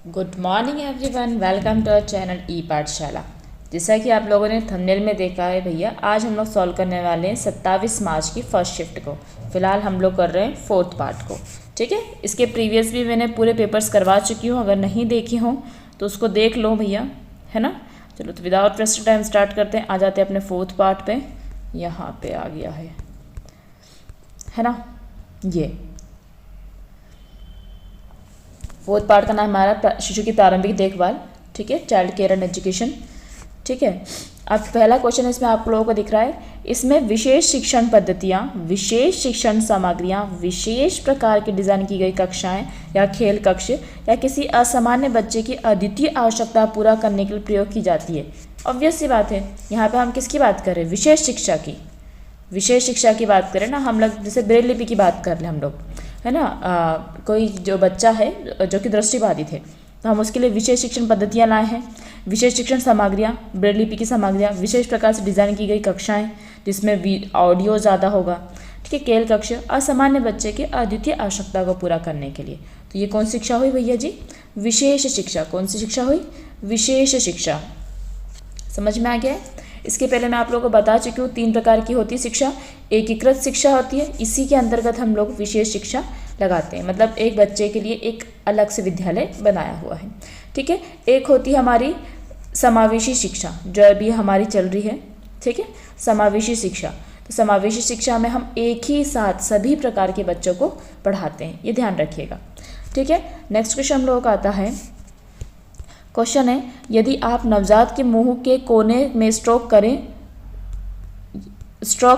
Good morning everyone, welcome to our channel e Pathshala. जैसा कि आप लोगों ने थंबनेल में देखा है भैया, आज हम लोग सॉल्व करने वाले हैं 27 मार्च की फर्स्ट शिफ्ट को। फिलहाल हम लोग कर रहे हैं फोर्थ पार्ट को। ठीक है, इसके प्रीवियस भी मैंने पूरे पेपर्स करवा चुकी हूँ, अगर नहीं देखी हो तो उसको देख लो भैया, है ना। चलो तो विदाउट वेस्टिंग टाइम स्टार्ट करते हैं। आ जाते हैं अपने फोर्थ पार्ट पे। यहाँ पे आ गया है ना। ये फोर्थ पार्ट का नाम हमारा शिशु की प्रारंभिक देखभाल। ठीक है, चाइल्ड केयर एंड एजुकेशन। ठीक है, अब पहला क्वेश्चन इसमें आप लोगों को दिख रहा है। इसमें विशेष शिक्षण पद्धतियाँ, विशेष शिक्षण सामग्रियाँ, विशेष प्रकार की डिज़ाइन की गई कक्षाएं या खेल कक्ष या किसी असामान्य बच्चे की अद्वितीय आवश्यकता पूरा करने के लिए प्रयोग की जाती है। ऑब्वियस सी बात है, यहाँ पे हम किसकी बात कर रहे हैं? विशेष शिक्षा की। विशेष शिक्षा की बात करें ना हम लोग, जैसे ब्रेल लिपि की बात कर लें हम लोग, है ना। कोई जो बच्चा है जो कि दृष्टिबाधित है, तो हम उसके लिए विशेष शिक्षण पद्धतियाँ लाए हैं। विशेष शिक्षण सामग्रियाँ, ब्रेल लिपि की सामग्रियाँ, विशेष प्रकार से डिज़ाइन की गई कक्षाएं जिसमें ऑडियो ज़्यादा होगा। ठीक है, खेल कक्ष असामान्य बच्चे की अद्वितीय आवश्यकता को पूरा करने के लिए। तो ये कौन सी शिक्षा हुई भैया जी? विशेष शिक्षा। कौन सी शिक्षा हुई? विशेष शिक्षा। समझ में आ गया है? इसके पहले मैं आप लोगों को बता चुकी हूँ 3 प्रकार की होती है शिक्षा। एकीकृत शिक्षा होती है, इसी के अंतर्गत हम लोग विशेष शिक्षा लगाते हैं, मतलब एक बच्चे के लिए एक अलग से विद्यालय बनाया हुआ है। ठीक है, एक होती है हमारी समावेशी शिक्षा, जो अभी हमारी चल रही है। ठीक है, समावेशी शिक्षा। तो समावेशी शिक्षा में हम एक ही साथ सभी प्रकार के बच्चों को पढ़ाते हैं, ये ध्यान रखिएगा। ठीक है, नेक्स्ट क्वेश्चन हम लोगों का आता है। क्वेश्चन है, यदि आप नवजात के मुंह के कोने में स्ट्रोक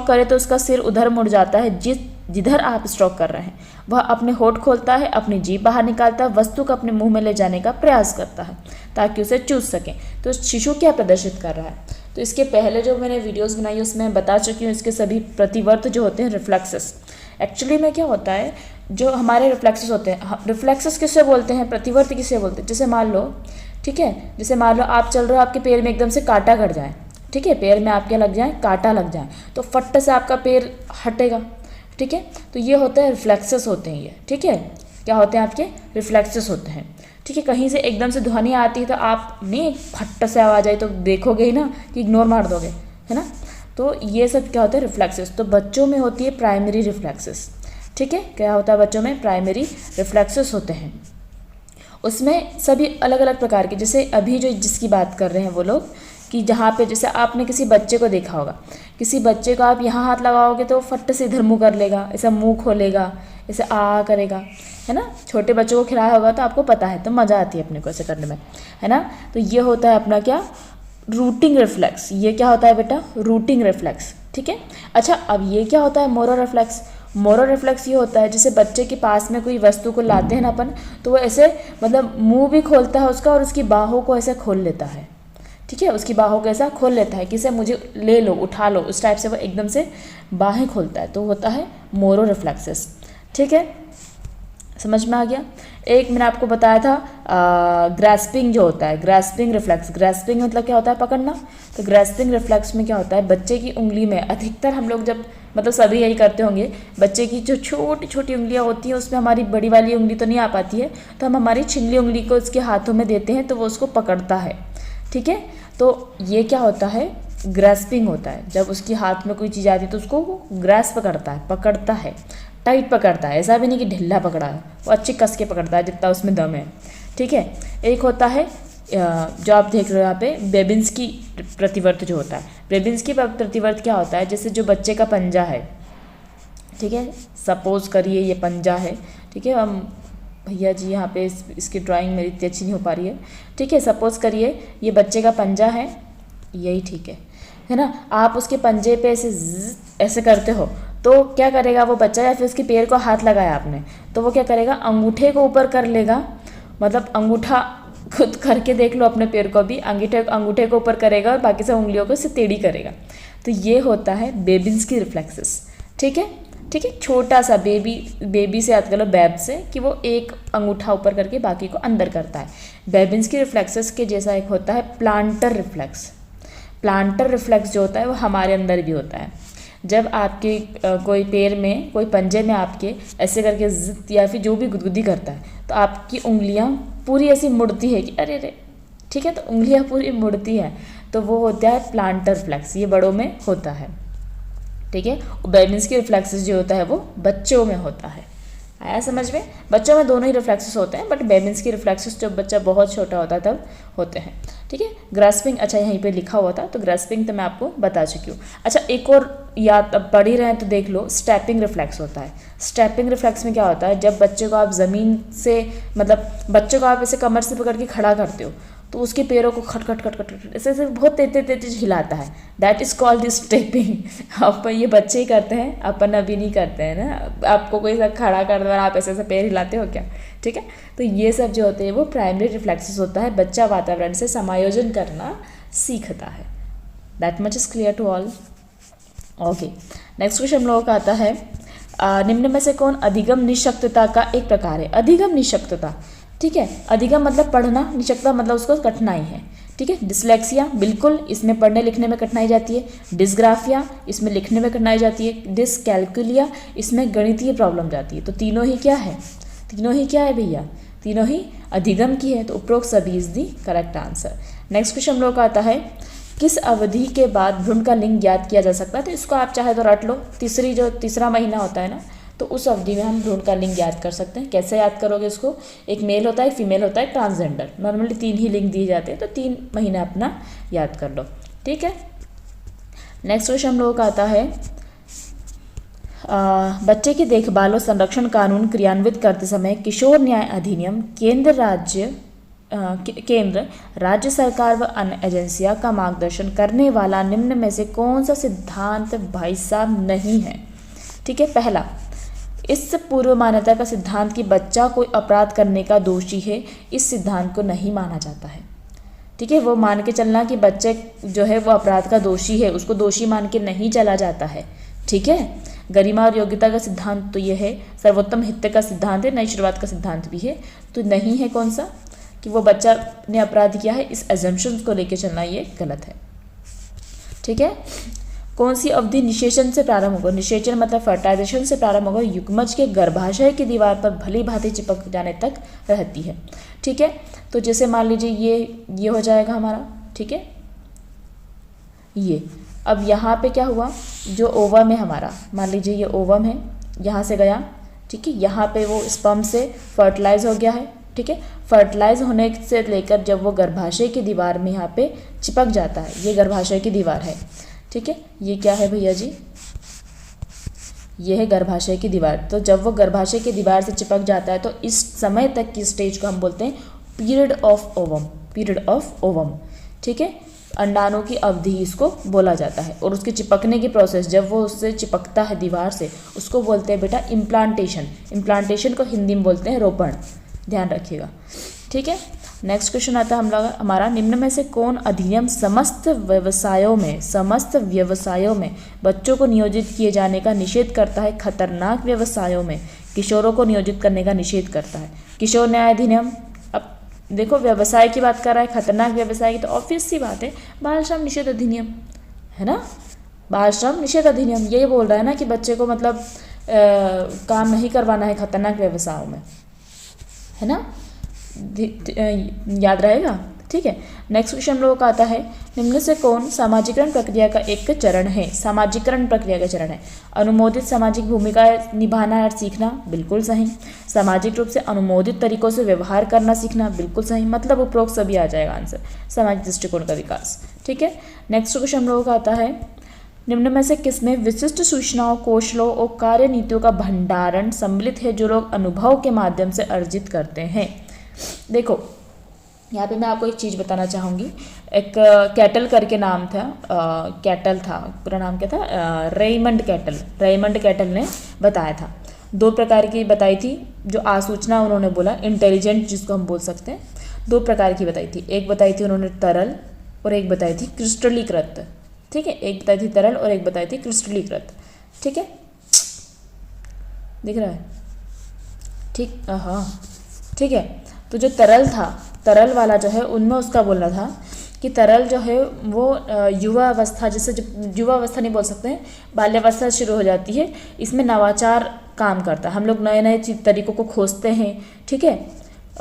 करें तो उसका सिर उधर मुड़ जाता है। जिधर आप स्ट्रोक कर रहे हैं वह अपने होठ खोलता है, अपनी जीभ बाहर निकालता है, वस्तु को अपने मुंह में ले जाने का प्रयास करता है ताकि उसे चूस सकें। तो शिशु क्या प्रदर्शित कर रहा है? तो इसके पहले जो मैंने वीडियोस बनाई उसमें बता चुकी हूँ, इसके सभी प्रतिवर्त जो होते हैं, रिफ्लेक्सेस। एक्चुअली में क्या होता है, जो हमारे रिफ्लेक्सेस होते हैं, रिफ्लेक्सेस किससे बोलते हैं, प्रतिवर्त किससे बोलते हैं? जैसे मान लो, ठीक है, जैसे मान लो आप चल रहे हो, आपके पैर में एकदम से कांटा गड़ जाए। ठीक है, पैर में आपके लग जाए, कांटा लग जाए, तो फट से आपका पैर हटेगा। ठीक है, तो ये होता है रिफ्लेक्सेस होते हैं ये। ठीक है, क्या होते हैं आपके? रिफ्लेक्सेस होते हैं। ठीक है, कहीं से एकदम से ध्वनि आती है तो आप नहीं फट से आवाज आई तो देखोगे ही ना कि इग्नोर मार दोगे, है ना। तो ये सब क्या होता है? रिफ्लेक्सेस। तो बच्चों में होती है प्राइमरी रिफ्लेक्सेस। ठीक है, क्या होता है बच्चों में? प्राइमरी रिफ्लेक्सेस होते हैं। उसमें सभी अलग अलग प्रकार के, जैसे अभी जो जिसकी बात कर रहे हैं वो लोग, कि जहाँ पे जैसे आपने किसी बच्चे को देखा होगा, किसी बच्चे को आप यहाँ हाथ लगाओगे तो फट से इधर मुँह कर लेगा, ऐसा मुँह खोलेगा, ऐसे आ करेगा, है ना। छोटे बच्चों को खिलाया होगा तो आपको पता है, तो मज़ा आती है अपने को ऐसे करने में, है ना। तो ये होता है अपना क्या? Routing reflex. ये क्या होता है बेटा? Routing reflex. ठीक है, अच्छा अब ये क्या होता है? Moro reflex. मोरो रिफ्लेक्स ये होता है जैसे बच्चे के पास में कोई वस्तु को लाते हैं ना अपन, तो वो ऐसे मतलब मुंह भी खोलता है उसका और उसकी बाहों को ऐसे खोल लेता है। ठीक है, उसकी बाहों को ऐसा खोल लेता है कि इसे मुझे ले लो, उठा लो, उस टाइप से वो एकदम से बाहें खोलता है, तो होता है मोरो रिफ्लेक्सेस। ठीक है, समझ में आ गया। एक मैंने आपको बताया था ग्रास्पिंग जो होता है, ग्रास्पिंग रिफ्लेक्स। ग्रास्पिंग मतलब क्या होता है? पकड़ना। तो ग्रास्पिंग रिफ्लेक्स में क्या होता है? बच्चे की उंगली में, अधिकतर हम लोग जब मतलब सभी यही करते होंगे, बच्चे की जो छोटी छोटी उंगलियां होती हैं उसमें हमारी बड़ी वाली उंगली तो नहीं आ पाती है, तो हम हमारी छिंगली उंगली को उसके हाथों में देते हैं तो वो उसको पकड़ता है। ठीक है, तो ये क्या होता है? ग्रास्पिंग होता है। जब उसके हाथ में कोई चीज़ आती है तो उसको वो ग्रास्प करता है, पकड़ता है, टाइट पकड़ता है। ऐसा भी नहीं कि ढिल्ला पकड़ा है, वो अच्छी कस के पकड़ता है जितना उसमें दम है। ठीक है, एक होता है जो आप देख रहे हो यहाँ पे, बेबिंस्की प्रतिवर्त जो होता है। बेबिंस्की प्रतिवर्त क्या होता है? जैसे जो बच्चे का पंजा है, ठीक है, सपोज करिए ये पंजा है। ठीक है, हम भैया जी यहाँ पे इसकी ड्राइंग मेरी इतनी अच्छी नहीं हो पा रही है। ठीक है, सपोज करिए ये बच्चे का पंजा है, यही ठीक है ना। आप उसके पंजे पे ऐसे करते हो तो क्या करेगा वो बच्चा, या फिर उसके पैर को हाथ लगाया आपने तो वो क्या करेगा? अंगूठे को ऊपर कर लेगा, मतलब अंगूठा खुद करके देख लो अपने पैर को भी, अंगूठे को ऊपर करेगा और बाकी सब उंगलियों को से टेढ़ी करेगा। तो ये होता है बेबिंस्की रिफ्लेक्सेस। ठीक है, ठीक है, छोटा सा बेबी से याद कर लो, बैब से, कि वो एक अंगूठा ऊपर करके बाकी को अंदर करता है। बेबिंस्की रिफ्लेक्सेस के जैसा एक होता है प्लांटर रिफ्लेक्स। प्लांटर रिफ्लेक्स जो होता है वो हमारे अंदर भी होता है। जब आपके कोई पैर में, कोई पंजे में आपके ऐसे करके या फिर जो भी गुदगुदी करता है तो आपकी उंगलियां पूरी ऐसी मुड़ती है कि अरे रे, ठीक है, तो उंगलियां पूरी मुड़ती हैं, तो वो होता है प्लांटर रिफ्लेक्स, ये बड़ों में होता है, ठीक है। बेबिन्स की रिफ्लेक्सेस जो होता है वो बच्चों में होता है। आया समझ में? बच्चों में दोनों ही रिफ्लेक्सेस होते हैं, बट बेबिन्स की रिफ्लेक्सेस जब बच्चा बहुत छोटा होता है तब होते हैं, ठीक है। ग्रास्पिंग, अच्छा यहीं पे लिखा हुआ था, तो ग्रास्पिंग तो मैं आपको बता चुकी हूँ। अच्छा एक और याद, अब पढ़ ही रहे हैं तो देख लो, स्टेपिंग रिफ्लेक्स होता है। स्टेपिंग रिफ्लेक्स में क्या होता है, जब बच्चे को आप ज़मीन से, मतलब बच्चे को आप ऐसे कमर से पकड़ के खड़ा करते हो, तो उसके पैरों को खट खट खट खट खट ऐसे ऐसे बहुत तेज हिलाता है, that is called this stepping. आप ये बच्चे ही करते हैं, अपन अभी नहीं करते हैं ना, आपको कोई सा खड़ा कर दो और आप ऐसे ऐसे पैर हिलाते हो क्या, ठीक है। तो ये सब जो होते हैं वो प्राइमरी रिफ्लेक्सेस होता है, बच्चा वातावरण से समायोजन करना सीखता है। That much is clear to all. Okay, next question हम लोगों का आता है, निम्न में से कौन अधिगम निःशक्तता का एक प्रकार है? अधिगम निःशक्तता, ठीक है, अधिगम मतलब पढ़ना, निःशक्तता मतलब उसको कठिनाई है, ठीक है। डिसलेक्सिया, बिल्कुल इसमें पढ़ने लिखने में कठिनाई जाती है। डिसग्राफिया, इसमें लिखने में कठिनाई जाती है। डिसकैल्कुलिया, इसमें गणितीय प्रॉब्लम जाती है। तो तीनों ही क्या है, तीनों ही क्या है भैया, तीनों ही अधिगम की है, तो उपरोक्त सभी is the correct answer. Next question हम लोग का आता है, किस अवधि के बाद भ्रूण का लिंग ज्ञात किया जा सकता है? तो इसको आप चाहे तो रट लो, तीसरा महीना होता है ना, तो उस अवधि में हम भ्रूण का लिंग याद कर सकते हैं। कैसे याद करोगे इसको? एक मेल होता है, फीमेल होता है, ट्रांसजेंडर, नॉर्मली 3 ही लिंग दिए जाते हैं, तो 3 महीना अपना याद कर लो, ठीक है। नेक्स्ट क्वेश्चन हम लोगों का आता है, बच्चे की देखभाल और संरक्षण कानून क्रियान्वित करते समय किशोर न्याय अधिनियम केंद्र राज्य सरकार व अन्य एजेंसियां का मार्गदर्शन करने वाला निम्न में से कौन सा सिद्धांत भाई साहब नहीं है? ठीक है, पहला, इस पूर्व मान्यता का सिद्धांत कि बच्चा कोई अपराध करने का दोषी है, इस सिद्धांत को नहीं माना जाता है, ठीक है। वो मान के चलना कि बच्चे जो है वो अपराध का दोषी है, उसको दोषी मान के नहीं चला जाता है, ठीक है। गरिमा और योग्यता का सिद्धांत तो ये है, सर्वोत्तम हित का सिद्धांत है, नई शुरुआत का सिद्धांत भी है, तो नहीं है कौन सा, कि वो बच्चा ने अपराध किया है, इस एजम्पशन को लेके चलना ये गलत है, ठीक है। कौन सी अवधि निषेचन से प्रारंभ होगा? निषेचन मतलब फर्टाइजेशन से प्रारंभ होगा, युग्मज के गर्भाशय की दीवार पर भली भांति चिपक जाने तक रहती है, ठीक है। तो जैसे मान लीजिए ये हो जाएगा हमारा, ठीक है, ये अब यहाँ पे क्या हुआ, जो ओवम है हमारा, मान लीजिए ये ओवम है, यहाँ से गया, ठीक है, यहाँ पे वो स्पर्म से फर्टिलाइज हो गया है, ठीक है। फर्टिलाइज होने से लेकर जब वो गर्भाशय की दीवार में यहाँ पे चिपक जाता है, ये गर्भाशय की दीवार है, ठीक है, ये क्या है भैया जी, ये है गर्भाशय की दीवार। तो जब वो गर्भाशय की दीवार से चिपक जाता है तो इस समय तक की स्टेज को हम बोलते हैं period of ovum, period of ovum, ठीक है। अंडाणु की अवधि इसको बोला जाता है, और उसके चिपकने की प्रोसेस, जब वो उससे चिपकता है दीवार से, उसको बोलते हैं बेटा इम्प्लांटेशन। इम्प्लांटेशन को हिंदी में बोलते हैं रोपण, ध्यान रखिएगा, ठीक है। नेक्स्ट क्वेश्चन आता है हमारा, निम्न में से कौन अधिनियम समस्त व्यवसायों में बच्चों को नियोजित किए जाने का निषेध करता है? खतरनाक व्यवसायों में किशोरों को नियोजित करने का निषेध करता है। किशोर न्याय अधिनियम, अब देखो व्यवसाय की बात कर रहा है, खतरनाक व्यवसाय की, तो ऑब्वियस सी बात है बाल श्रम निषेध अधिनियम है ना, बाल श्रम निषेध अधिनियम यही बोल रहा है ना कि बच्चे को मतलब काम नहीं करवाना है खतरनाक व्यवसायों में, है ना, याद रहेगा, ठीक है। नेक्स्ट क्वेश्चन हम लोगों का आता है, निम्न से कौन सामाजिकरण प्रक्रिया का एक चरण है? सामाजिकरण प्रक्रिया का चरण है, अनुमोदित सामाजिक भूमिका निभाना और सीखना, बिल्कुल सही। सामाजिक रूप से अनुमोदित तरीकों से व्यवहार करना सीखना, बिल्कुल सही, मतलब उपरोक्त सभी आ जाएगा आंसर, सामाजिक दृष्टिकोण का विकास, ठीक है। नेक्स्ट क्वेश्चन हम लोगों का आता है, निम्न में से किसमें विशिष्ट सूचनाओं, कौशलों और कार्य नीतियों का भंडारण सम्मिलित है जो लोग अनुभव के माध्यम से अर्जित करते हैं? देखो यहाँ पे मैं आपको एक चीज़ बताना चाहूँगी, एक कैटल करके नाम था, कैटल था, पूरा नाम क्या था, रेमंड कैटल ने बताया था, 2 प्रकार की बताई थी, जो आसूचना उन्होंने बोला, इंटेलिजेंट जिसको हम बोल सकते हैं, 2 प्रकार की बताई थी, एक बताई थी उन्होंने तरल और एक बताई थी क्रिस्टलीकृत, ठीक है, एक बताई थी तरल और एक बताई थी क्रिस्टलीकृत, ठीक है, दिख रहा है, ठीक, हाँ ठीक है। तो जो तरल था, तरल वाला जो है उनमें उसका बोलना था कि तरल जो है वो युवा अवस्था, जैसे युवा अवस्था नहीं बोल सकते हैं, बाल्यावस्था शुरू हो जाती है, इसमें नवाचार काम करता है, हम लोग नए नए तरीकों को खोजते हैं, ठीक है,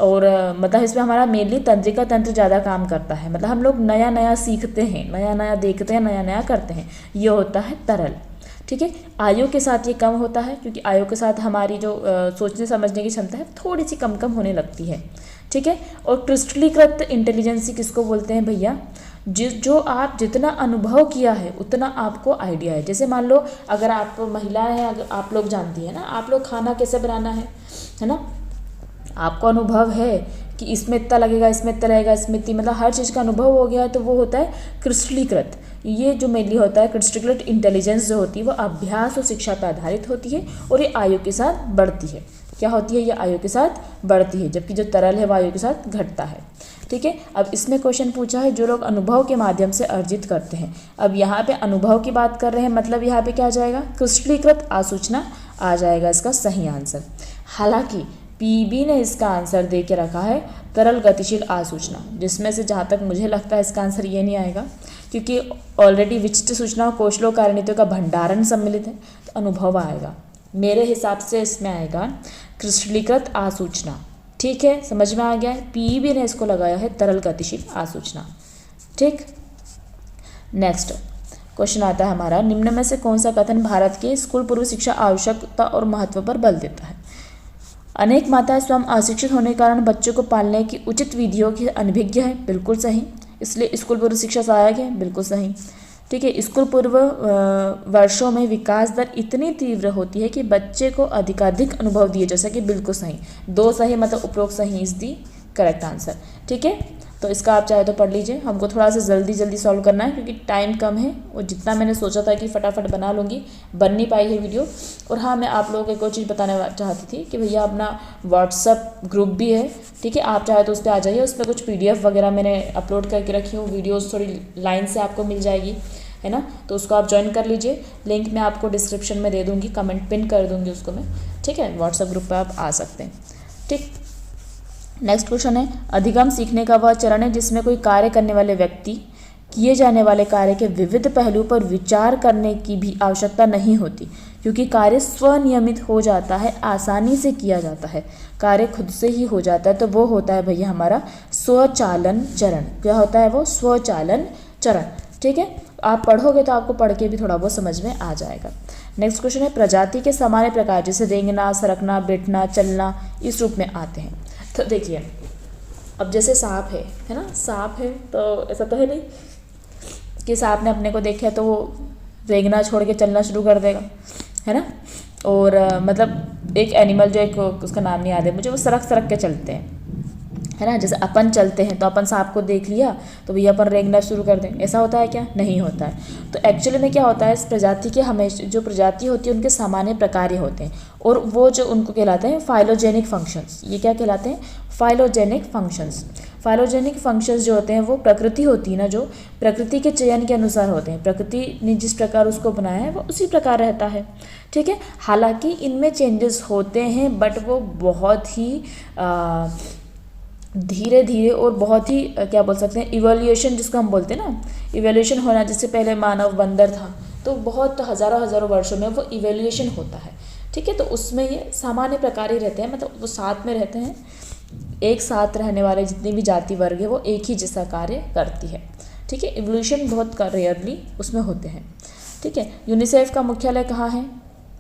और मतलब इसमें हमारा मेनली तंत्रिका तंत्र ज़्यादा काम करता है, मतलब हम लोग नया नया सीखते हैं, नया नया देखते हैं, नया नया करते हैं, ये होता है तरल। ठीक है, आयु के साथ ये कम होता है, क्योंकि आयु के साथ हमारी जो सोचने समझने की क्षमता है थोड़ी सी कम कम होने लगती है। ठीक है, और क्रिस्टलीकृत इंटेलिजेंसी किसको बोलते हैं भैया? जो आप जितना अनुभव किया है उतना आपको आइडिया है। जैसे मान लो अगर आप महिलाएं हैं, अगर आप लोग जानती हैं ना, आप लोग खाना कैसे बनाना है ना, आपको अनुभव है कि इसमें इतना लगेगा, इसमें इतना लगेगा, इसमें इतनी, मतलब हर चीज़ का अनुभव हो गया है, तो वो होता है क्रिस्टलीकृत। ये जो मेनली होता है क्रिस्टलीकृत इंटेलिजेंस जो होती है वो अभ्यास और शिक्षा पर आधारित होती है, और ये आयु के साथ बढ़ती है। क्या होती है? ये आयु के साथ बढ़ती है, जबकि जो तरल है वो आयु के साथ घटता है। ठीक है, अब इसमें क्वेश्चन पूछा है जो लोग अनुभव के माध्यम से अर्जित करते हैं। अब यहाँ पे अनुभव की बात कर रहे हैं, मतलब यहाँ पे क्या आ जाएगा? क्रिस्टलीकृत आसूचना आ जाएगा इसका सही आंसर। हालांकि पीबी ने इसका आंसर दे के रखा है तरल गतिशील आसूचना, जिसमें से जहाँ तक मुझे लगता है इसका आंसर ये नहीं आएगा, क्योंकि ऑलरेडी विशिष्ट सूचनाओं कौशलों कार्यनीतियों का भंडारण सम्मिलित है, तो अनुभव आएगा। मेरे हिसाब से इसमें आएगा क्रिस्टलीकृत आसूचना। ठीक है, समझ में आ गया है? पीबी ने इसको लगाया है तरल गतिशील आसूचना। ठीक, नेक्स्ट क्वेश्चन आता है हमारा, निम्न में से कौन सा कथन भारत के स्कूल पूर्व शिक्षा आवश्यकता और महत्व पर बल देता है? अनेक माताएं स्वयं अशिक्षित होने के कारण बच्चों को पालने की उचित विधियों की अनभिज्ञ है, बिल्कुल सही, इसलिए स्कूल पूर्व शिक्षा सहायक है, बिल्कुल सही। ठीक है, स्कूल पूर्व वर्षों में विकास दर इतनी तीव्र होती है कि बच्चे को अधिकाधिक अनुभव दिए जा सके, बिल्कुल सही। 2 सही, मतलब उपरोक्त सही इज दी करेक्ट आंसर। ठीक है, तो इसका आप चाहे तो पढ़ लीजिए, हमको थोड़ा सा जल्दी सॉल्व करना है क्योंकि टाइम कम है, और जितना मैंने सोचा था कि फटाफट बना लूँगी, बन नहीं पाई है वीडियो। और हाँ, मैं आप लोगों को एक और चीज़ बताना चाहती थी कि भैया अपना व्हाट्सअप ग्रुप भी है। ठीक है, आप चाहे तो उस पर आ जाइए, उस पर कुछ PDF वगैरह मैंने अपलोड करके रखी हूँ, वीडियोज़ थोड़ी लाइन से आपको मिल जाएगी, है ना, तो उसको आप ज्वाइन कर लीजिए। लिंक मैं आपको डिस्क्रिप्शन में दे दूँगी, कमेंट पिन कर दूँगी उसको मैं। ठीक है, व्हाट्सअप ग्रुप पर आप आ सकते हैं। ठीक, नेक्स्ट क्वेश्चन है, अधिगम सीखने का वह चरण है जिसमें कोई कार्य करने वाले व्यक्ति किए जाने वाले कार्य के विविध पहलुओं पर विचार करने की भी आवश्यकता नहीं होती, क्योंकि कार्य स्वनियमित हो जाता है, आसानी से किया जाता है, कार्य खुद से ही हो जाता है। तो वो होता है भैया हमारा स्वचालन चरण। क्या होता है वो? स्वचालन चरण। ठीक है, आप पढ़ोगे तो आपको पढ़ के भी थोड़ा बहुत समझ में आ जाएगा। नेक्स्ट क्वेश्चन है, प्रजाति के सामान्य प्रकार जैसे रेंगना, सरकना, बैठना, चलना इस रूप में आते हैं। तो देखिए, अब जैसे सांप है ना, सांप है तो ऐसा तो है नहीं कि सांप ने अपने को देखा तो वो रेंगना छोड़ के चलना शुरू कर देगा, है ना। और मतलब एक एनिमल जो एक उसका नाम नहीं याद है मुझे, वो सरक के चलते हैं, है ना। जैसे अपन चलते हैं तो अपन सांप को देख लिया तो भैया अपन रेंगना शुरू कर दें, ऐसा होता है क्या? नहीं होता है। तो एक्चुअली में क्या होता है, इस प्रजाति के हमेशा जो प्रजाति होती है उनके सामान्य प्रकार होते हैं, और वो जो उनको कहलाते हैं फाइलोजेनिक फंक्शंस। ये क्या कहलाते हैं? Phylogenic functions. फाइलोजेनिक फंक्शंस जो होते हैं वो प्रकृति होती है ना, जो प्रकृति के चयन के अनुसार होते हैं। प्रकृति ने जिस प्रकार उसको बनाया है वो उसी प्रकार रहता है, ठीक है। हालांकि इनमें चेंजेस होते हैं, बट वो बहुत ही धीरे धीरे और बहुत ही क्या बोल सकते हैं, इवोल्यूशन जिसको हम बोलते हैं ना, इवोल्यूशन होना। जैसे पहले मानव बंदर था तो बहुत हज़ारों वर्षों में वो इवोल्यूशन होता है, ठीक है। तो उसमें ये सामान्य प्रकार ही रहते हैं, मतलब वो साथ में रहते हैं, एक साथ रहने वाले जितनी भी जाति वर्ग है वो एक ही जैसा कार्य करती है, ठीक है। इवोल्यूशन बहुत रेयरली उसमें होते हैं, ठीक है। यूनिसेफ का मुख्यालय कहाँ है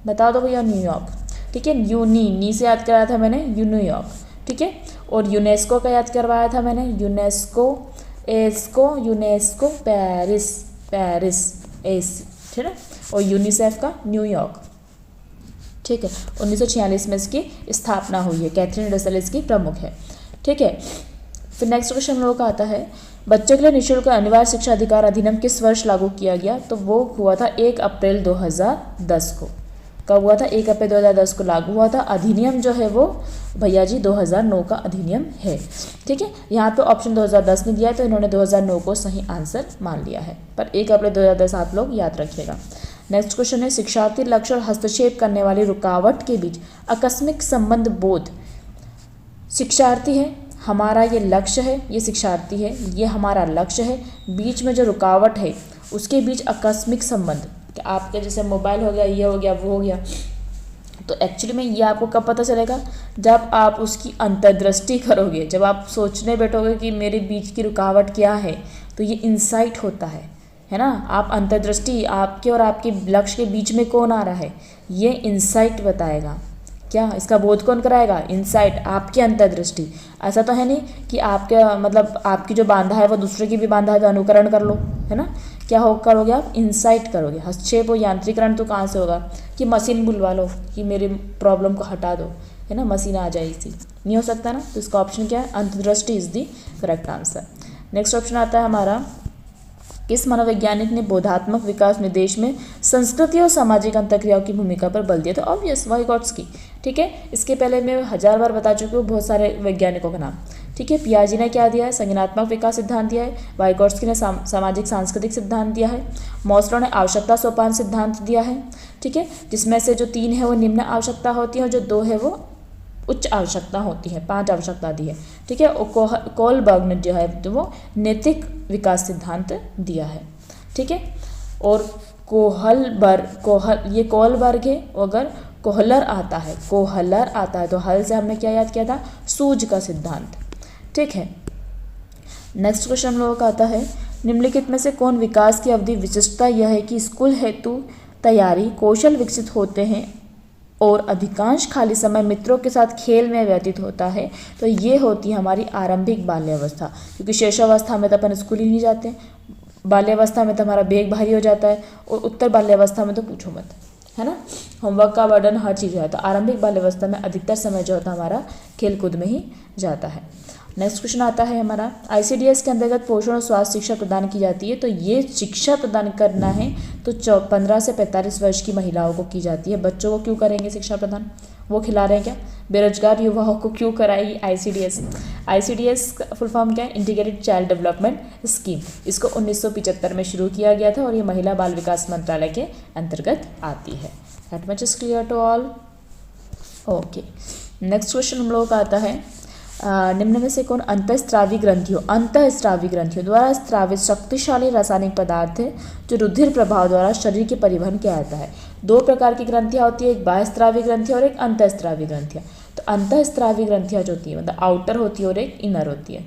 बता दो भैया? न्यूयॉर्क, ठीक है। नी से याद कराया था मैंने, न्यूयॉर्क, ठीक है। और यूनेस्को का याद करवाया था मैंने, यूनेस्को पेरिस, ठीक है। और यूनिसेफ का न्यूयॉर्क, ठीक है। 1946 में इसकी स्थापना हुई है, कैथरीन रसल इसकी प्रमुख है, ठीक है। फिर नेक्स्ट क्वेश्चन हम लोग का आता है, बच्चों के लिए निःशुल्क अनिवार्य शिक्षा अधिकार अधिनियम किस वर्ष लागू किया गया? तो वो हुआ था 1 अप्रैल 2010 को। कब हुआ था? 1 अप्रैल 2010 को लागू हुआ था। अधिनियम जो है वो भैया जी 2009 का अधिनियम है, ठीक है। यहाँ पे ऑप्शन 2010 ने दिया है तो इन्होंने 2009 को सही आंसर मान लिया है, पर 1 अप्रैल 2010 आप लोग याद रखिएगा। नेक्स्ट क्वेश्चन है, शिक्षार्थी लक्ष्य और हस्तक्षेप करने वाली रुकावट के बीच आकस्मिक संबंध बोध। शिक्षार्थी है, हमारा ये लक्ष्य है, ये शिक्षार्थी है, ये हमारा लक्ष्य है, बीच में जो रुकावट है उसके बीच आकस्मिक संबंध, आपके जैसे मोबाइल हो गया, ये हो गया, वो हो गया, तो एक्चुअली में ये आपको कब पता चलेगा, जब आप उसकी अंतर्दृष्टि करोगे, जब आप सोचने बैठोगे कि मेरे बीच की रुकावट क्या है, तो ये इंसाइट होता है ना। आप अंतर्दृष्टि, आपके और आपके लक्ष्य के बीच में कौन आ रहा है, ये इंसाइट बताएगा। क्या इसका बोध कौन कराएगा, इंसाइट, आपकी अंतर्दृष्टि। ऐसा तो है नहीं कि आपके मतलब आपकी जो बांधा है वो दूसरे की भी बांधा है तो अनुकरण कर लो, है ना। क्या हो करोगे आप, इंसाइट करोगे। हस्तक्षेप और यांत्रिकरण तो कहाँ से होगा कि मशीन बुलवा लो कि मेरे प्रॉब्लम को हटा दो, है ना, मशीन आ जाए, इसी नहीं हो सकता ना। तो इसका ऑप्शन क्या है, अंतर्दृष्टि is the correct answer. Next option आता है हमारा, किस मनोवैज्ञानिक ने बोधात्मक विकास निर्देश में संस्कृति और सामाजिक अंतर्क्रियाओं की भूमिका पर बल दिया? तो ऑब्वियस वाइगॉट्स्की। ठीक है, इसके पहले मैं 1000 बार बता चुकी हूँ बहुत सारे वैज्ञानिकों का नाम। ठीक है, पियाजी ने क्या दिया है, संज्ञानात्मक विकास सिद्धांत दिया है। वाइगॉट्स्की ने सामाजिक सांस्कृतिक सिद्धांत दिया है। मॉस्लो ने आवश्यकता सोपान सिद्धांत दिया है। ठीक है, जिसमें से जो 3 है वो निम्न आवश्यकता होती है और जो 2 है वो उच्च आवश्यकता होती है, 5 आवश्यकता दी है। ठीक है, और कोहलबर्ग ने जो है तो वो नैतिक विकास सिद्धांत दिया है। ठीक है, और ये कोहलबर्ग है। अगर कोहलर आता है तो हल से हमने क्या याद किया था, सूझ का सिद्धांत। ठीक है, नेक्स्ट क्वेश्चन हम लोगों का आता है, निम्नलिखित में से कौन विकास की अवधि विशिष्टता यह है कि स्कूल हेतु तैयारी कौशल विकसित होते हैं और अधिकांश खाली समय मित्रों के साथ खेल में व्यतीत होता है? तो ये होती है हमारी आरंभिक बाल्यावस्था, क्योंकि शैशवावस्था में तो अपन स्कूल ही नहीं जाते, बाल्यावस्था में तो हमारा बेग भारी हो जाता है, और उत्तर बाल्यावस्था में तो पूछो मत, है ना, होमवर्क का बर्डन हर चीज़ हो जाता है। आरंभिक बाल्यावस्था में अधिकतर समय जो होता है हमारा खेल कूद में ही जाता है। नेक्स्ट क्वेश्चन आता है हमारा, ICDS के अंतर्गत पोषण और स्वास्थ्य शिक्षा प्रदान की जाती है। तो ये शिक्षा प्रदान करना है तो 15 से 45 वर्ष की महिलाओं को की जाती है। बच्चों को क्यों करेंगे शिक्षा प्रदान, वो खिला रहे हैं क्या? बेरोजगार युवाओं को क्यों कराएगी ICDS? ICDS का फुल फॉर्म क्या है, इंटीग्रेटेड चाइल्ड डेवलपमेंट स्कीम। इसको 1975 में शुरू किया गया था और ये महिला बाल विकास मंत्रालय के अंतर्गत आती है। That much is clear to all. Okay, next question हम लोगों का आता है, निम्न में से कौन अंतःस्रावी ग्रंथियों द्वारा स्रावित शक्तिशाली रासायनिक पदार्थ है जो रुधिर प्रभाव द्वारा शरीर के परिवहन किया जाता है? 2 प्रकार की ग्रंथियाँ होती है, एक बाह्यस्रावी ग्रंथियाँ और एक अंतःस्रावी ग्रंथियाँ। तो अंतःस्रावी ग्रंथियाँ जो होती है मतलब आउटर होती है और एक इनर होती है।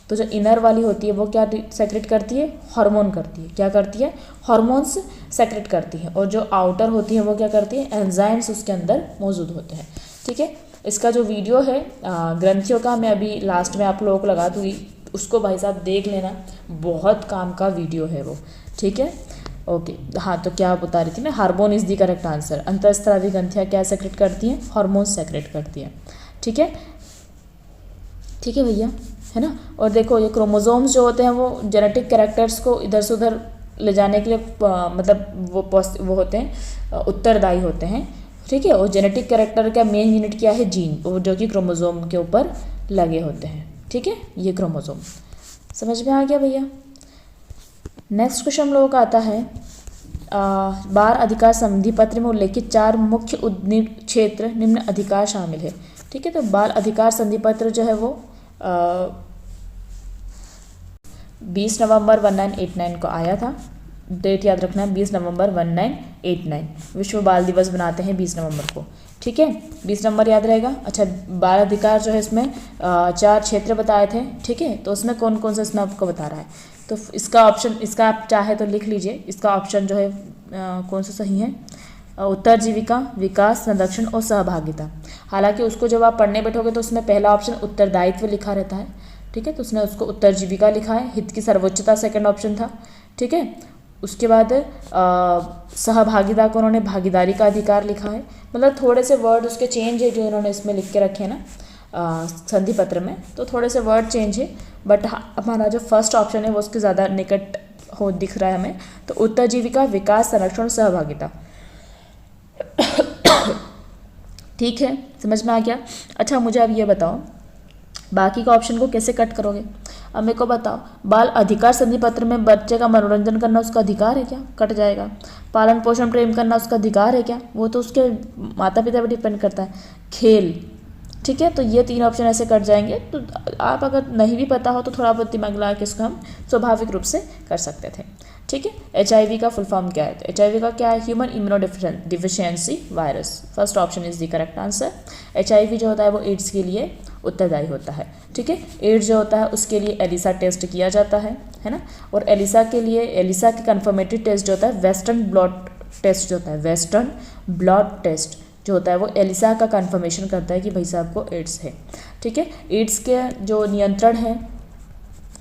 तो जो इनर वाली होती है वो क्या सेक्रेट करती है, हार्मोन करती है। क्या करती है, हार्मोन्स सेक्रेट करती है। और जो आउटर होती है वो क्या करती है, एंजाइम्स उसके अंदर मौजूद होते हैं। ठीक है, इसका जो वीडियो है ग्रंथियों का मैं अभी लास्ट में आप लोगों को लगा दूँगी, उसको भाई साहब देख लेना, बहुत काम का वीडियो है वो। ठीक है, ओके। हाँ, तो क्या बता रही थी मैं, hormone is the correct answer. अंतःस्रावी ग्रंथियाँ क्या सेक्रेट करती हैं, हार्मोन सेक्रेट करती हैं। ठीक है, ठीक है भैया, है ना। और देखो ये क्रोमोसोम्स जो होते हैं वो जेनेटिक कैरेक्टर्स को इधर से उधर ले जाने के लिए मतलब वो होते हैं, उत्तरदायी होते हैं। ठीक है, और जेनेटिक कैरेक्टर का मेन यूनिट क्या है, जीन, वो जो कि क्रोमोसोम के ऊपर लगे होते हैं। ठीक है, ये क्रोमोसोम समझ में आ गया भैया। नेक्स्ट क्वेश्चन हम लोगों का आता है, बाल अधिकार संधि पत्र में उल्लेखित 4 मुख्य क्षेत्र निम्न अधिकार शामिल है। ठीक है, तो बाल अधिकार संधि पत्र जो है वो 20 नवंबर 1989 को आया था। डेट याद रखना है, 20 नवंबर 1989 विश्व बाल दिवस बनाते हैं 20 नवंबर को। ठीक है, 20 नवंबर याद रहेगा। अच्छा, बाल अधिकार जो है इसमें 4 क्षेत्र बताए थे। ठीक है, तो उसमें कौन कौन सा इसमें आपको बता रहा है, तो इसका ऑप्शन, इसका आप चाहे तो लिख लीजिए, इसका ऑप्शन जो है कौन सा सही है, उत्तर जीविका, विकास, संरक्षण और सहभागिता। हालांकि उसको जब आप पढ़ने बैठोगे तो उसमें पहला ऑप्शन उत्तरदायित्व लिखा रहता है। ठीक है, तो उसने उसको उत्तर जीविका लिखा है। हित की सर्वोच्चता सेकंड ऑप्शन था। ठीक है, उसके बाद सहभागिता को उन्होंने भागीदारी का अधिकार लिखा है। मतलब थोड़े से वर्ड उसके चेंज है जो इन्होंने इसमें लिख के रखे हैं ना संधि पत्र में, तो थोड़े से वर्ड चेंज है, बट हमारा जो फर्स्ट ऑप्शन है वो उसके ज़्यादा निकट हो दिख रहा है हमें। तो उत्तर जीविका, विकास, संरक्षण, सहभागिता। ठीक है, समझ में आ गया। अच्छा, मुझे अब ये बताओ बाकी का ऑप्शन को कैसे कट करोगे। अब मेरे को बताओ, बाल अधिकार संधि पत्र में बच्चे का मनोरंजन करना उसका अधिकार है क्या, कट जाएगा। पालन पोषण प्रेम करना उसका अधिकार है क्या, वो तो उसके माता पिता पर डिपेंड करता है। खेल, ठीक है, तो ये 3 ऑप्शन ऐसे कट जाएंगे। तो आप अगर नहीं भी पता हो तो थोड़ा बहुत दिमाग लगा के इसको हम स्वाभाविक रूप से कर सकते थे। ठीक है। HIV का फुल फॉर्म क्या है? तो HIV का क्या है? Human immunodeficiency virus. First option is the correct answer. HIV जो होता है वो एड्स के लिए उत्तरदायी होता है, ठीक है। एड्स जो होता है उसके लिए एलिसा टेस्ट किया जाता है ना। और एलिसा के कन्फर्मेटरी टेस्ट जो होता है वेस्टर्न ब्लड टेस्ट जो होता है, वेस्टर्न ब्लड टेस्ट जो होता है वो एलिसा का कन्फर्मेशन करता है कि भाई साहब को एड्स है, ठीक है। एड्स के जो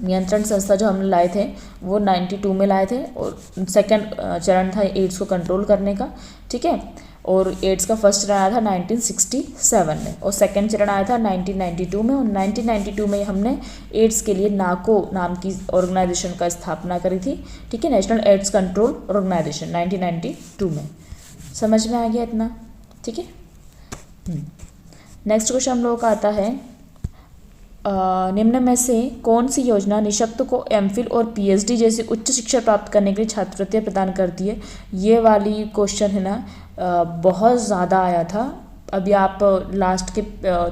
नियंत्रण संस्था जो हमने लाए थे वो 92 में लाए थे, और सेकंड चरण था एड्स को कंट्रोल करने का, ठीक है। और एड्स का फर्स्ट चरण आया था 1967 में, और सेकंड चरण आया था 1992 में। और 1992 में हमने एड्स के लिए नाको नाम की ऑर्गेनाइजेशन का स्थापना करी थी, ठीक है, नेशनल एड्स कंट्रोल ऑर्गेनाइजेशन 1992 में। समझ में आ गया इतना, ठीक है। नेक्स्ट क्वेश्चन हम लोगों का आता है निम्न में से कौन सी योजना निःशक्त को एमफिल और PhD जैसी उच्च शिक्षा प्राप्त करने के लिए छात्रवृत्तियाँ प्रदान करती है? ये वाली क्वेश्चन है ना बहुत ज़्यादा आया था। अभी आप लास्ट के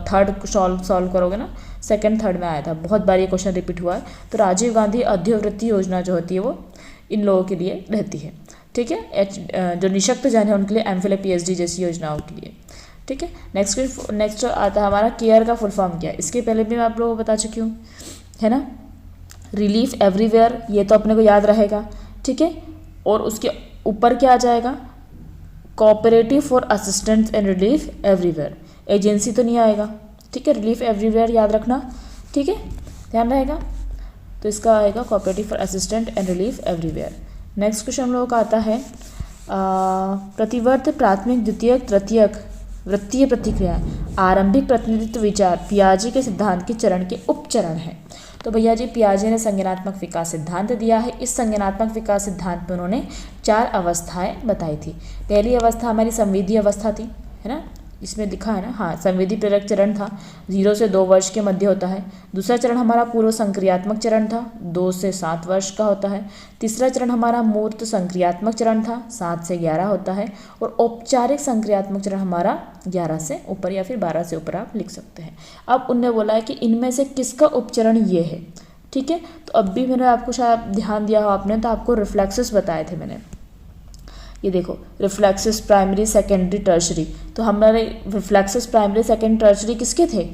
थर्ड सॉल्व करोगे ना, सेकंड थर्ड में आया था, बहुत बार ये क्वेश्चन रिपीट हुआ है। तो राजीव गांधी अध्यवृत्ति योजना जो होती है वो इन लोगों के लिए रहती है, ठीक है। जो निःशक्त जन है उनके लिए एमफिल PhD जैसी योजनाओं के लिए, ठीक है। नेक्स्ट आता है हमारा केयर का फुल फॉर्म क्या है? इसके पहले भी मैं आप लोगों को बता चुकी हूँ, है ना। रिलीफ एवरीवेयर, ये तो अपने को याद रहेगा, ठीक है। और उसके ऊपर क्या आ जाएगा? Cooperative for assistance and relief everywhere. Agency तो नहीं आएगा, ठीक है। रिलीफ एवरीवेयर याद रखना, ठीक है, ध्यान रहेगा। तो इसका आएगा cooperative for assistant and relief everywhere. Next question हम लोगों का आता है प्रतिवर्त प्राथमिक द्वितीयक तृतीयक वृत्तीय प्रतिक्रिया आरंभिक प्रतिनिधित्व विचार पियाजे के सिद्धांत के चरण के उपचरण है। तो भैया जी पियाजे ने संज्ञानात्मक विकास सिद्धांत दिया है। इस संज्ञानात्मक विकास सिद्धांत में उन्होंने 4 अवस्थाएं बताई थी। पहली अवस्था हमारी संवेदी अवस्था थी, है ना, इसमें लिखा है ना, हाँ, संवेदी प्रेरक चरण था, 0 से 2 वर्ष के मध्य होता है। दूसरा चरण हमारा पूर्व संक्रियात्मक चरण था, 2 से 7 वर्ष का होता है। तीसरा चरण हमारा मूर्त संक्रियात्मक चरण था, 7 से 11 होता है। और औपचारिक संक्रियात्मक चरण हमारा 11 से ऊपर या फिर 12 से ऊपर आप लिख सकते हैं। अब उनने बोला है कि इनमें से किसका उपचरण ये है, ठीक है। तो अब भी मैंने आपको शायद ध्यान दिया हो आपने, तो आपको रिफ्लेक्सेस बताए थे मैंने, ये देखो रिफ्लेक्सेस प्राइमरी सेकेंडरी टर्शरी। तो हमारे रिफ्लेक्सेस प्राइमरी सेकेंडरी टर्शरी किसके थे?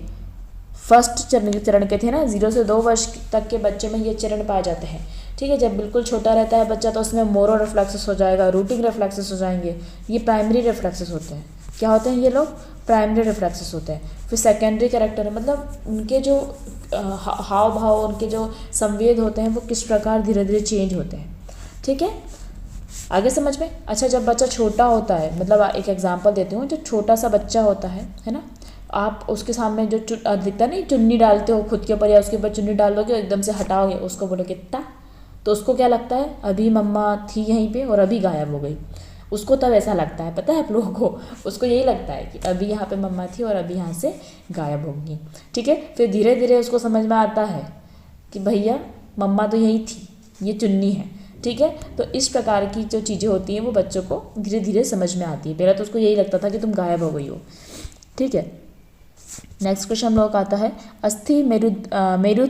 फर्स्ट चरण के थे ना। 0 से 2 वर्ष तक के बच्चे में ये चरण पाए जाते हैं, ठीक है। जब बिल्कुल छोटा रहता है बच्चा तो उसमें मोरो रिफ्लेक्सेस हो जाएगा, रूटिंग रिफ्लेक्सेस हो जाएंगे, ये प्राइमरी रिफ्लेक्सेस होते हैं। क्या होते हैं ये लोग? प्राइमरी रिफ्लेक्सेस होते हैं। फिर सेकेंडरी कैरेक्टर मतलब उनके जो हाव भाव, उनके जो संवेद होते हैं वो किस प्रकार धीरे धीरे चेंज होते हैं, ठीक है। आगे समझ में? अच्छा, जब बच्चा छोटा होता है, मतलब एक एग्जांपल देती हूँ, जो छोटा सा बच्चा होता है ना, आप उसके सामने जो दिखता नहीं, चुन्नी डालते हो खुद के ऊपर या उसके ऊपर चुन्नी डाल दोगे, एकदम से हटाओगे, उसको बोलोगे ता, तो उसको क्या लगता है? अभी मम्मा थी यहीं पे और अभी गायब हो गई। उसको तब ऐसा लगता है, पता है आप लोगों को, उसको यही लगता है कि अभी यहाँ पे मम्मा थी और अभी यहाँ से गायब होगी, ठीक है। फिर धीरे धीरे उसको समझ में आता है कि भैया मम्मा तो यही थी, ये चुन्नी है, ठीक है। तो इस प्रकार की जो चीज़ें होती हैं वो बच्चों को धीरे धीरे समझ में आती है। पहले तो उसको यही लगता था कि तुम गायब हो गई हो, ठीक है। नेक्स्ट क्वेश्चन हम लोग का आता है अस्थि मेरु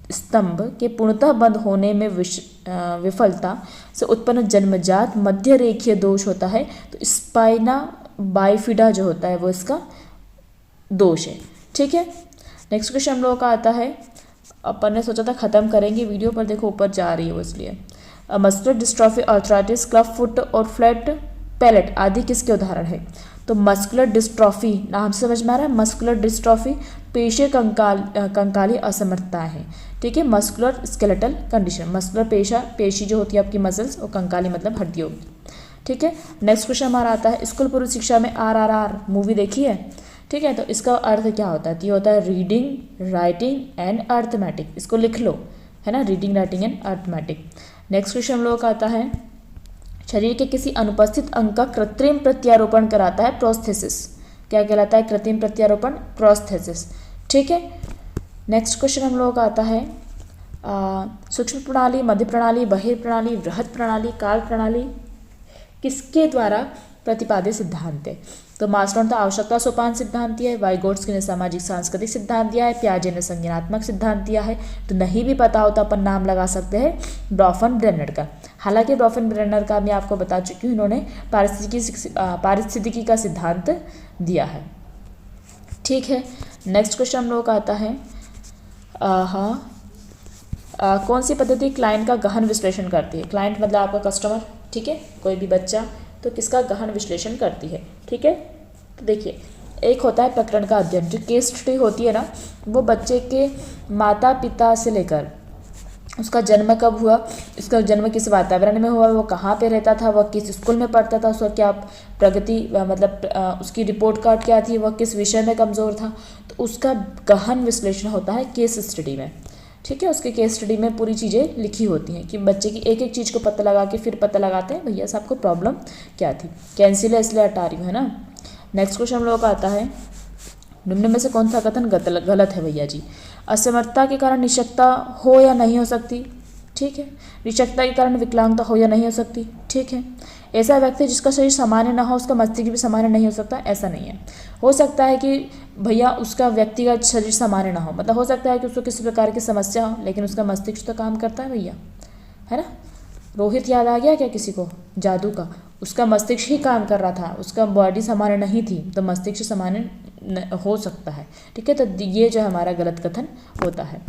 स्तंभ के पूर्णतः बंद होने में विफलता से उत्पन्न जन्मजात मध्य रेखीय दोष होता है। तो स्पाइना बाइफिडा जो होता है वो इसका दोष है, ठीक है। नेक्स्ट क्वेश्चन हम लोगों का आता है, अपन ने सोचा था ख़त्म करेंगे वीडियो, पर देखो ऊपर जा रही है वो, इसलिए muscular dystrophy, arthritis, club foot और फ्लैट पैलेट आदि किसके उदाहरण है? तो मस्कुलर डिस्ट्रॉफी नाम से समझ में आ रहा है, मस्कुलर डिस्ट्रॉफी पेशीय कंकाली असमर्थता है, ठीक है। मस्कुलर स्केलेटल कंडीशन, मस्कुलर पेशी जो होती है आपकी मसल्स, और कंकाली मतलब हड्डी होगी, ठीक है। नेक्स्ट क्वेश्चन हमारा आता है स्कूल पूर्व शिक्षा में RRR मूवी देखी है, ठीक है। तो इसका अर्थ क्या होता है? तो ये होता है रीडिंग, राइटिंग एंड अर्थमेटिक। इसको लिख लो, है ना, reading, writing and arithmetic. Next question हम लोगों का आता है शरीर के किसी अनुपस्थित अंग का कृत्रिम प्रत्यारोपण कराता है प्रोस्थेसिस। क्या कहलाता है? कृत्रिम प्रत्यारोपण, प्रोस्थेसिस, ठीक है। नेक्स्ट क्वेश्चन हम लोगों का आता है सूक्ष्म प्रणाली, मध्य प्रणाली, बहिर्प्रणाली, बृहद प्रणाली, काल प्रणाली किसके द्वारा प्रतिपादित सिद्धांत है? तो मास्लो ने तो आवश्यकता सोपान सिद्धांत दिया है, वाइगोट्स्की ने सामाजिक सांस्कृतिक सिद्धांत दिया है, पियाजे ने संज्ञानात्मक सिद्धांत दिया है। तो नहीं भी पता हो तो अपन नाम लगा सकते हैं ब्रॉफन ब्रेनर का। हालांकि ब्रॉफेनबरेनर का मैं आपको बता चुकी हूँ, इन्होंने पारिस्थितिकी का सिद्धांत दिया है। ठीक है, नेक्स्ट क्वेश्चन हम लोगों का आता है कौन सी पद्धति क्लाइंट का गहन विश्लेषण करती है। क्लाइंट मतलब आपका कस्टमर, ठीक है, कोई भी बच्चा, तो किसका गहन विश्लेषण करती है। ठीक है, तो देखिए एक होता है प्रकरण का अध्ययन, जो केस स्टडी होती है ना, वो बच्चे के माता पिता से लेकर उसका जन्म कब हुआ, उसका जन्म किस वातावरण में हुआ, वो कहाँ पे रहता था, वह किस स्कूल में पढ़ता था, उसका क्या प्रगति मतलब उसकी रिपोर्ट कार्ड क्या थी, वह किस विषय में कमज़ोर था, तो उसका गहन विश्लेषण होता है केस स्टडी में। ठीक है, उसके केस स्टडी में पूरी चीज़ें लिखी होती हैं कि बच्चे की एक एक चीज़ को पता लगा के फिर पता लगाते हैं भैया साहब को प्रॉब्लम क्या थी। कैंसिल है इसलिए हटा रही हूँ, है ना। नेक्स्ट क्वेश्चन हम लोगों का आता है निम्न में से कौन सा कथन गलत है भैया जी। असमर्थता के कारण निःशक्तता हो या नहीं हो सकती। ठीक है, निःशक्तता के कारण विकलांगता हो या नहीं हो सकती। ठीक है, ऐसा व्यक्ति जिसका शरीर सामान्य ना हो उसका मस्तिष्क भी सामान्य नहीं हो सकता, ऐसा नहीं है। हो सकता है कि भैया उसका व्यक्तिगत शरीर सामान्य ना हो, मतलब हो सकता है कि उसको किसी प्रकार की समस्या हो, लेकिन उसका मस्तिष्क तो काम करता है भैया, है ना। रोहित याद आ गया क्या किसी को, जादू का, उसका मस्तिष्क ही काम कर रहा था, उसका बॉडी सामान्य नहीं थी, तो मस्तिष्क सामान्य हो सकता है। ठीक है, तो ये जो हमारा गलत कथन होता है।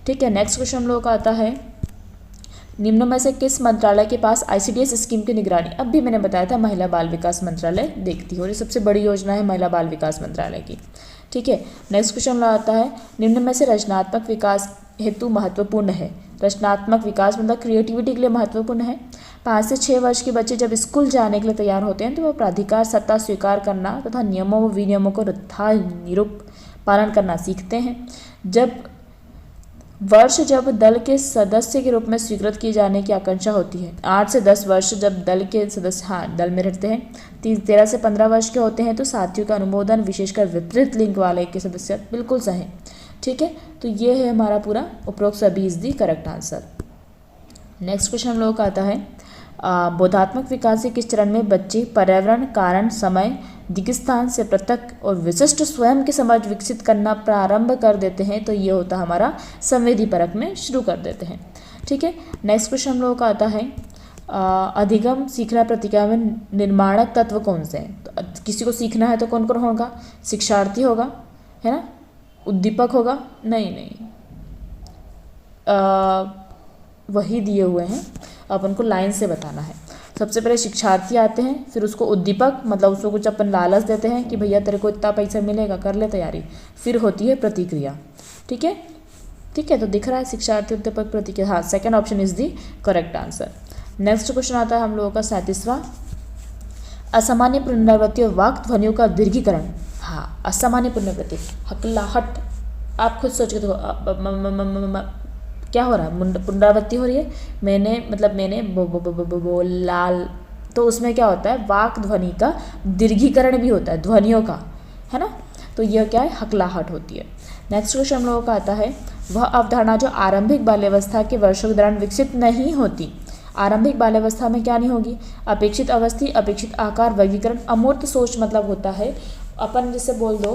ठीक है, नेक्स्ट क्वेश्चन हम लोगों का आता है निम्न में से किस मंत्रालय के पास ICDS स्कीम की निगरानी। अब भी मैंने बताया था महिला बाल विकास मंत्रालय देखती है, और ये सबसे बड़ी योजना है महिला बाल विकास मंत्रालय की। ठीक है, नेक्स्ट क्वेश्चन आता है निम्न में से रचनात्मक विकास हेतु महत्वपूर्ण है। रचनात्मक विकास मतलब क्रिएटिविटी के लिए महत्वपूर्ण है। 5 से 6 वर्ष के बच्चे जब स्कूल जाने के लिए तैयार होते हैं तो वह प्राधिकार सत्ता स्वीकार करना तथा नियमों व विनियमों को यथानिरूप पालन करना सीखते हैं। जब दल के सदस्य के रूप में स्वीकृत किए जाने की आकांक्षा होती है। 8 से 10 वर्ष जब दल के सदस्य दल में रहते हैं। 13 से 15 वर्ष के होते हैं तो साथियों का अनुमोदन, विशेषकर विपरीत लिंग वाले के सदस्य बिल्कुल सही। ठीक है, तो ये है हमारा पूरा उपरोक्त सभी is the correct answer. Next question हम लोगों का आता है बोधात्मक विकास के किस चरण में बच्चे पर्यावरण, कारण, समय, दिग्स्थान से पृथक और विशिष्ट स्वयं की समझ विकसित करना प्रारंभ कर देते हैं। तो ये होता है हमारा संवेदी परख में शुरू कर देते हैं। ठीक है, नेक्स्ट क्वेश्चन हम लोगों का आता है अधिगम, सीखना, प्रतिक्रिया में निर्माणक तत्व कौन से हैं। तो किसी को सीखना है तो कौन कौन होगा, शिक्षार्थी होगा, है ना, उद्दीपक होगा, नहीं वही दिए हुए हैं, अब उनको लाइन से बताना है। सबसे पहले शिक्षार्थी आते हैं, फिर उसको उद्दीपक मतलब उसको कुछ अपन लालच देते हैं कि भैया तेरे को इतना पैसा मिलेगा, कर ले तैयारी, फिर होती है प्रतिक्रिया। ठीक है, तो दिख रहा है शिक्षार्थी, उद्दीपक, प्रतिक्रिया। हाँ, second option is the correct answer. Next question आता है हम लोगों का 37वां असामान्य पुनरावृत्ति और वाक् ध्वनियों का दीर्घीकरण। हाँ, असामान्य पुनरावृत्ति, हकलाहट, आप खुद सोच के देखो क्या हो रहा है, पुनरावृत्ति हो रही है। मैंने बोलाल, तो उसमें क्या होता है, वाक ध्वनि का दीर्घीकरण भी होता है, ध्वनियों का, है ना। तो यह क्या है, हकलाहट होती है। नेक्स्ट क्वेश्चन हम लोगों का आता है वह अवधारणा जो आरंभिक बाल्यावस्था के वर्षों के दौरान विकसित नहीं होती। आरंभिक बाल्यावस्था में क्या नहीं होगी, अपेक्षित अवस्थी, अपेक्षित आकार, वर्गीकरण। अमूर्त सोच मतलब होता है अपन जैसे बोल दो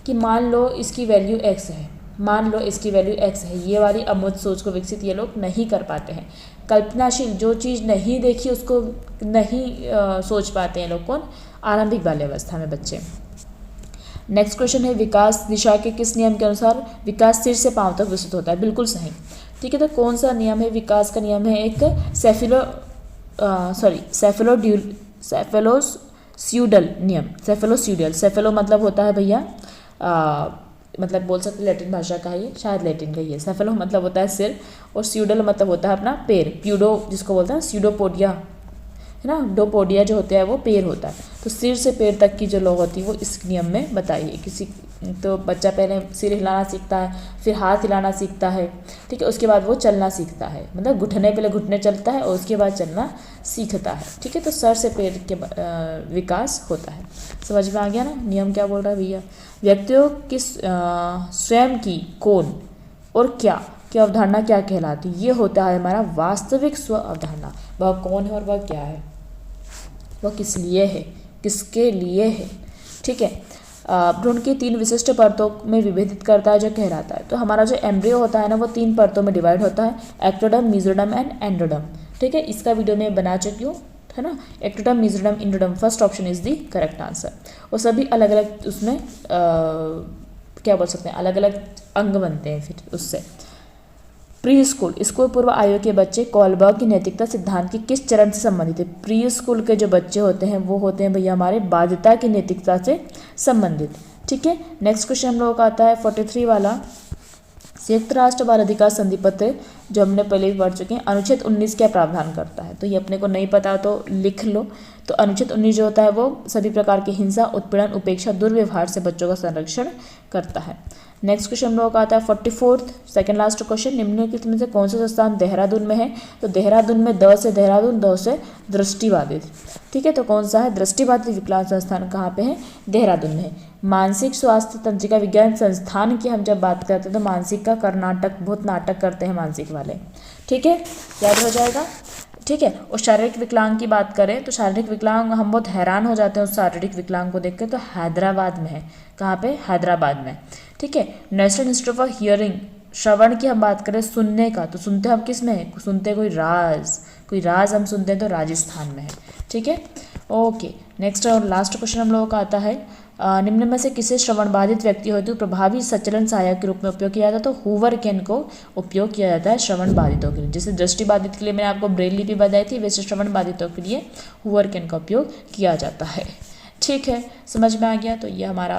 कि मान लो इसकी वैल्यू x है, मान लो इसकी वैल्यू x है, ये वाली अमूर्त सोच को विकसित ये लोग नहीं कर पाते हैं। कल्पनाशील, जो चीज़ नहीं देखी उसको नहीं सोच पाते हैं लोग, कौन, आरंभिक बाल्यावस्था में बच्चे। नेक्स्ट क्वेश्चन है विकास दिशा के किस नियम के अनुसार विकास सिर से पांव तक विकसित होता है। बिल्कुल सही। ठीक है, तो कौन सा नियम है, विकास का नियम है एक सेफेलोस्यूडल नियम। सेफेलो मतलब होता है भैया मतलब बोल सकते हैं लैटिन भाषा का है, शायद लैटिन का ही है। सेफेलो मतलब होता है सिर, और स्यूडल मतलब होता है अपना पैर, प्यूडो जिसको बोलते हैं, स्यूडोपोडिया, है ना, डोपोडिया जो होता है वो पैर होता है। तो सिर से पैर तक की जो लौ होती है वो इस नियम में बताई है। किसी तो बच्चा पहले सिर हिलाना सीखता है, फिर हाथ हिलाना सीखता है, ठीक है, उसके बाद वो चलना सीखता है, मतलब पहले घुटने चलता है और उसके बाद चलना सीखता है। ठीक है, तो सर से पैर के विकास होता है। समझ में आ गया ना, नियम क्या बोल रहा है भैया। व्यक्तियों की स्वयं की कौन और क्या की अवधारणा क्या कहलाती, ये होता है हमारा वास्तविक स्व अवधारणा। वह कौन है और वह क्या है, वह किस लिए है, किसके लिए है। ठीक है, भ्रूण की 3 विशिष्ट परतों में विभेदित करता है जो कहलाता है। तो हमारा जो एम्ब्रियो होता है ना वो 3 परतों में डिवाइड होता है, एक्टोडर्म, मेसोडर्म एंड एंडोडर्म। ठीक है, इसका वीडियो मैं बना चुकी हूँ, है ना। Ectoderm, mesoderm, endoderm, first option is the correct answer. और सभी अलग अलग उसमें क्या बोल सकते हैं, अलग अलग अंग बनते हैं फिर उससे। प्री स्कूल, स्कूल पूर्व आयु के बच्चे कोलबर्ग की नैतिकता सिद्धांत के किस चरण से संबंधित है? प्री स्कूल के जो बच्चे होते हैं वो होते हैं भैया हमारे बाध्यता की नैतिकता से संबंधित। ठीक है, नेक्स्ट क्वेश्चन हम लोगों का आता है 43 वाला। संयुक्त राष्ट्र बाल अधिकार संधि पत्र जो हमने पहले भी पढ़ चुके हैं, अनुच्छेद 19 क्या प्रावधान करता है? तो ये अपने को नहीं पता तो लिख लो। तो अनुच्छेद 19 जो होता है वो सभी प्रकार की हिंसा, उत्पीड़न, उपेक्षा, दुर्व्यवहार से बच्चों का संरक्षण करता है। नेक्स्ट क्वेश्चन हम लोगों का आता है 44th, सेकंड लास्ट क्वेश्चन। निम्नलिखित में से कौन सा संस्थान देहरादून में है? तो देहरादून में द से देहरादून, द से दृष्टिबाधित। ठीक है, तो कौन सा है? दृष्टिबाधित विकलांग संस्थान कहाँ पे है? देहरादून में है। मानसिक स्वास्थ्य तंत्रिका विज्ञान संस्थान की हम जब बात करते हैं तो मानसिक का कर्नाटक बहुत नाटक करते हैं मानसिक वाले। ठीक है, याद हो जाएगा। ठीक है, और शारीरिक विकलांग की बात करें तो शारीरिक विकलांग हम बहुत हैरान हो जाते हैं उस शारीरिक विकलांग को देख के, तो हैदराबाद में है। कहाँ पे? हैदराबाद में। ठीक है, नेशनल इंस्टीट्यूट ऑफ हियरिंग, श्रवण की हम बात करें, सुनने का, तो सुनते हम किस में है? सुनते कोई राज हम सुनते हैं तो राजस्थान में है। ठीक है, ओके। नेक्स्ट और लास्ट क्वेश्चन हम लोगों का आता है, निम्न में से किसे श्रवण बाधित व्यक्ति हेतु प्रभावी संचलन सहायक के रूप में उपयोग किया जाता है? तो हूवर केन को उपयोग किया जाता है श्रवण बाधितों के लिए। जैसे दृष्टि बाधित के लिए मैंने आपको ब्रेल लिपि बताई थी, वैसे श्रवण बाधितों के लिए हूवर केन का उपयोग किया जाता है। ठीक है, समझ में आ गया। तो ये हमारा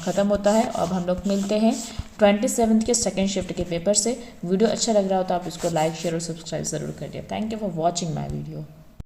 ख़त्म होता है। अब हम लोग मिलते हैं 27th के सेकेंड शिफ्ट के पेपर से। वीडियो अच्छा लग रहा हो तो आप इसको लाइक, शेयर और सब्सक्राइब ज़रूर करिए। Thank you for watching my video.